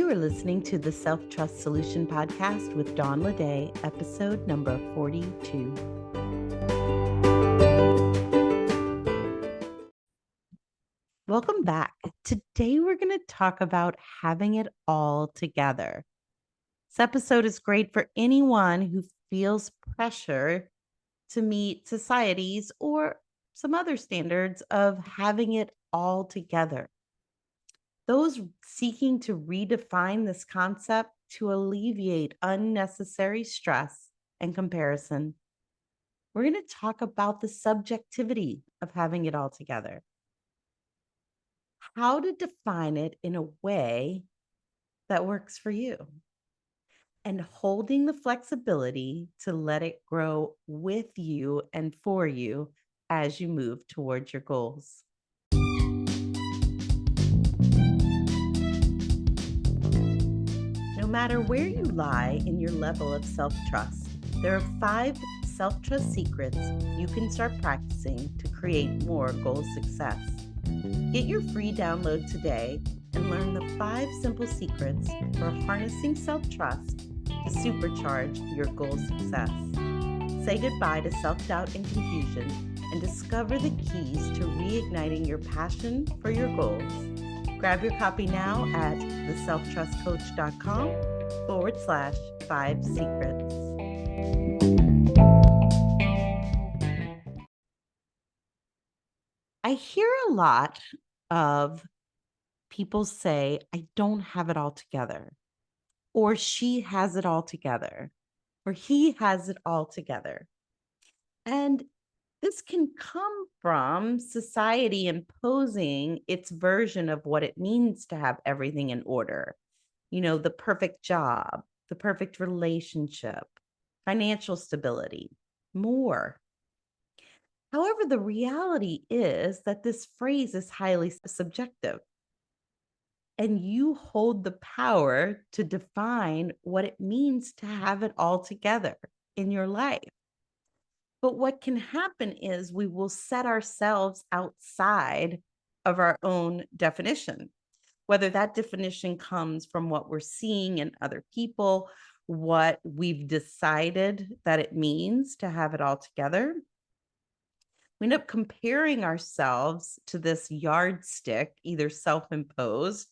You are listening to the Self-Trust Solution Podcast with Dawn Lede, episode number 42. Welcome back. Today we're going to talk about having it all together. This episode is great for anyone who feels pressure to meet society's or some other standards of having it all together. Those seeking to redefine this concept to alleviate unnecessary stress and comparison. We're going to talk about the subjectivity of having it all together, how to define it in a way that works for you, and holding the flexibility to let it grow with you and for you as you move towards your goals. No matter where you lie in your level of self-trust, there are 5 self-trust secrets you can start practicing to create more goal success. Get your free download today and learn the 5 simple secrets for harnessing self-trust to supercharge your goal success. Say goodbye to self-doubt and confusion and discover the keys to reigniting your passion for your goals. Grab your copy now at theselftrustcoach.com/5 secrets. I hear a lot of people say, I don't have it all together, or she has it all together, or he has it all together. And this can come from society imposing its version of what it means to have everything in order. You know, the perfect job, the perfect relationship, financial stability, more. However, the reality is that this phrase is highly subjective, and you hold the power to define what it means to have it all together in your life. But what can happen is we will set ourselves outside of our own definition, whether that definition comes from what we're seeing in other people, what we've decided that it means to have it all together. We end up comparing ourselves to this yardstick, either self-imposed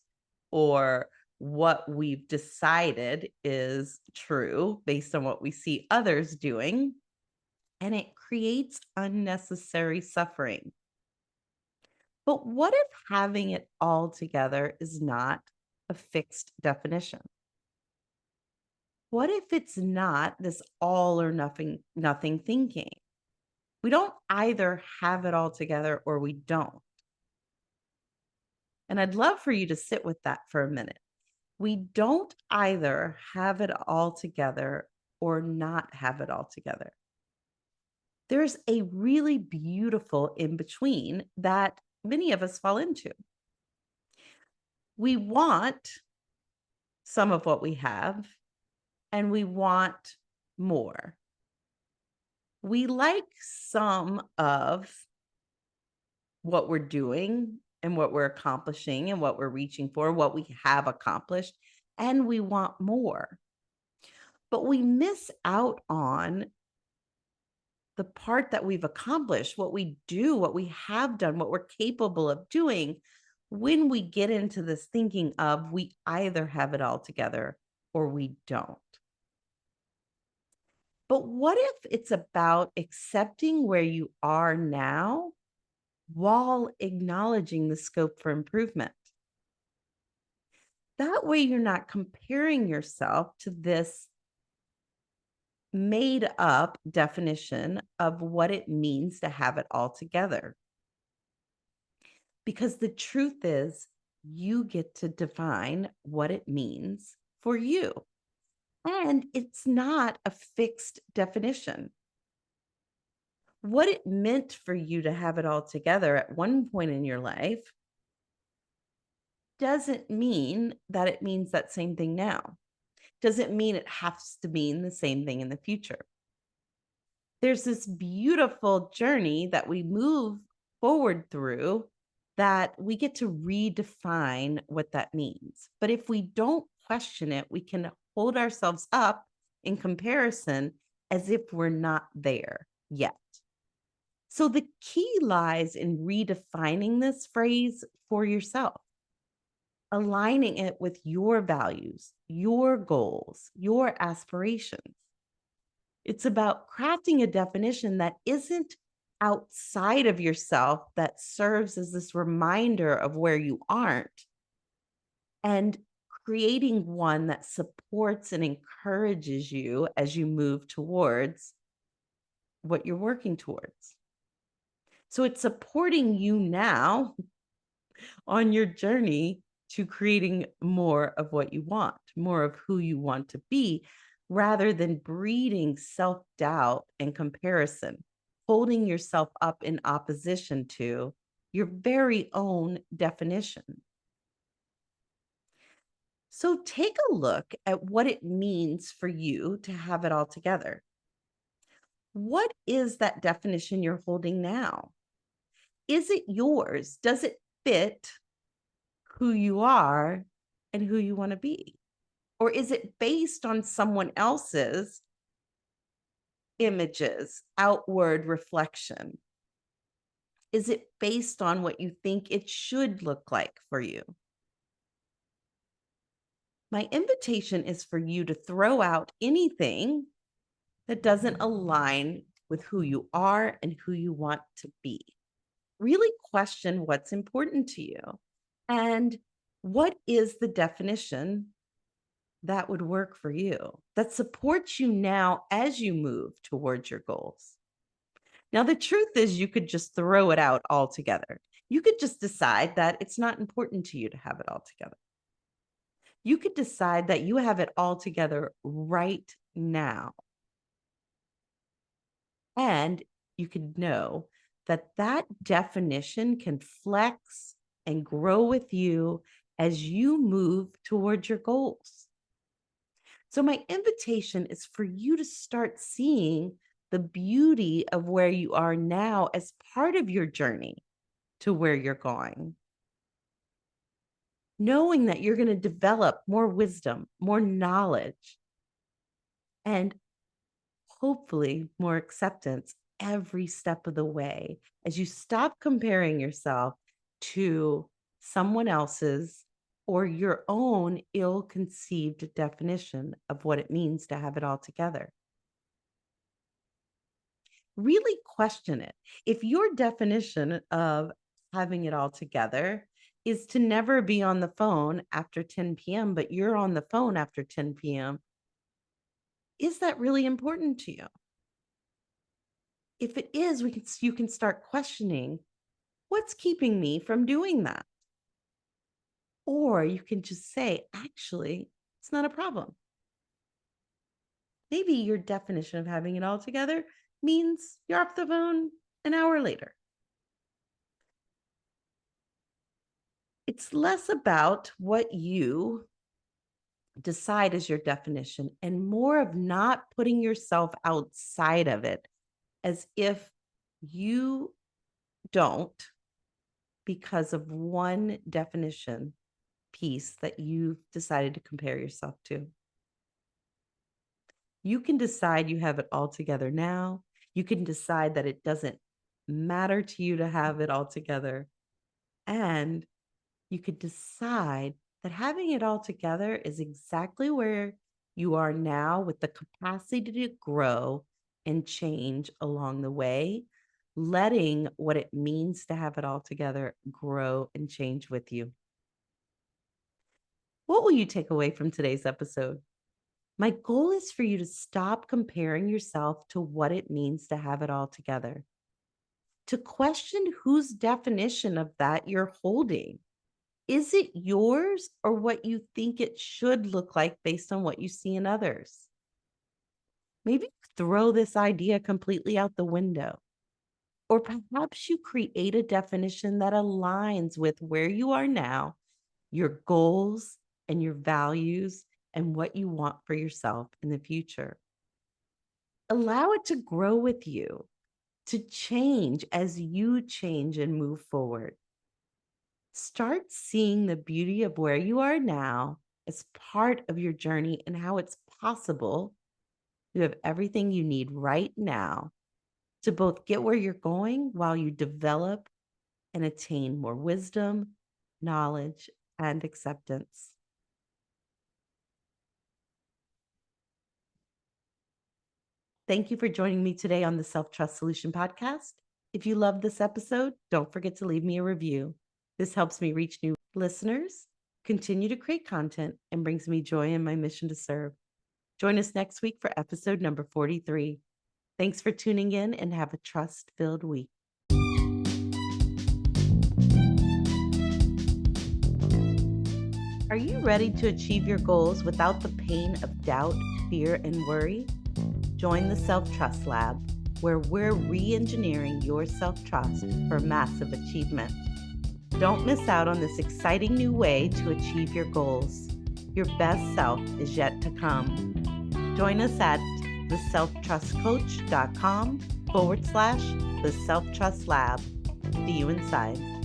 or what we've decided is true based on what we see others doing. And it creates unnecessary suffering. But what if having it all together is not a fixed definition? What if it's not this all or nothing thinking? We don't either have it all together or we don't. And I'd love for you to sit with that for a minute. We don't either have it all together or not have it all together. There's a really beautiful in between that many of us fall into. We want some of what we have, and we want more. We like some of what we're doing and what we're accomplishing and what we're reaching for, what we have accomplished, and we want more. But we miss out on the part that we've accomplished, what we do, what we have done, what we're capable of doing, when we get into this thinking of we either have it all together or we don't. But what if it's about accepting where you are now while acknowledging the scope for improvement? That way you're not comparing yourself to this made up definition of what it means to have it all together. Because the truth is, you get to define what it means for you. And it's not a fixed definition. What it meant for you to have it all together at one point in your life doesn't mean that it means that same thing now. Doesn't mean it has to mean the same thing in the future. There's this beautiful journey that we move forward through that we get to redefine what that means. But if we don't question it, we can hold ourselves up in comparison as if we're not there yet. So the key lies in redefining this phrase for yourself, aligning it with your values, your goals, your aspirations. It's about crafting a definition that isn't outside of yourself, that serves as this reminder of where you aren't, and creating one that supports and encourages you as you move towards what you're working towards. So it's supporting you now on your journey to creating more of what you want, more of who you want to be, rather than breeding self doubt and comparison, holding yourself up in opposition to your very own definition. So take a look at what it means for you to have it all together. What is that definition you're holding now? Is it yours? Does it fit who you are and who you want to be? Or is it based on someone else's images, outward reflection? Is it based on what you think it should look like for you? My invitation is for you to throw out anything that doesn't align with who you are and who you want to be. Really question what's important to you and what is the definition that would work for you, that supports you now as you move towards your goals. Now, the truth is, you could just throw it out altogether. You could just decide that it's not important to you to have it all together. You could decide that you have it all together right now. And you could know that that definition can flex and grow with you as you move towards your goals. So, my invitation is for you to start seeing the beauty of where you are now as part of your journey to where you're going. Knowing that you're going to develop more wisdom, more knowledge, and hopefully more acceptance every step of the way as you stop comparing yourself to someone else's or your own ill conceived definition of what it means to have it all together. Really question it. If your definition of having it all together is to never be on the phone after 10 p.m., but you're on the phone after 10 p.m., is that really important to you? If it is, you can start questioning what's keeping me from doing that. Or you can just say, actually, it's not a problem. Maybe your definition of having it all together means you're off the phone an hour later. It's less about what you decide is your definition and more of not putting yourself outside of it as if you don't, because of one definition piece that you've decided to compare yourself to. You can decide you have it all together now. You can decide that it doesn't matter to you to have it all together. And you could decide that having it all together is exactly where you are now, with the capacity to grow and change along the way, letting what it means to have it all together grow and change with you. What will you take away from today's episode? My goal is for you to stop comparing yourself to what it means to have it all together, to question whose definition of that you're holding. Is it yours or what you think it should look like based on what you see in others? Maybe throw this idea completely out the window. Or perhaps you create a definition that aligns with where you are now, your goals and your values, and what you want for yourself in the future. Allow it to grow with you, to change as you change and move forward. Start seeing the beauty of where you are now as part of your journey and how it's possible you have everything you need right now to both get where you're going while you develop and attain more wisdom, knowledge, and acceptance. Thank you for joining me today on the Self Trust Solution Podcast. If you loved this episode, don't forget to leave me a review. This helps me reach new listeners, continue to create content, and brings me joy in my mission to serve. Join us next week for episode number 43. Thanks for tuning in and have a trust-filled week. Are you ready to achieve your goals without the pain of doubt, fear, and worry? Join the Self-Trust Lab, where we're re-engineering your self-trust for massive achievement. Don't miss out on this exciting new way to achieve your goals. Your best self is yet to come. Join us at theselftrustcoach.com/the Self-Trust Lab. See you inside.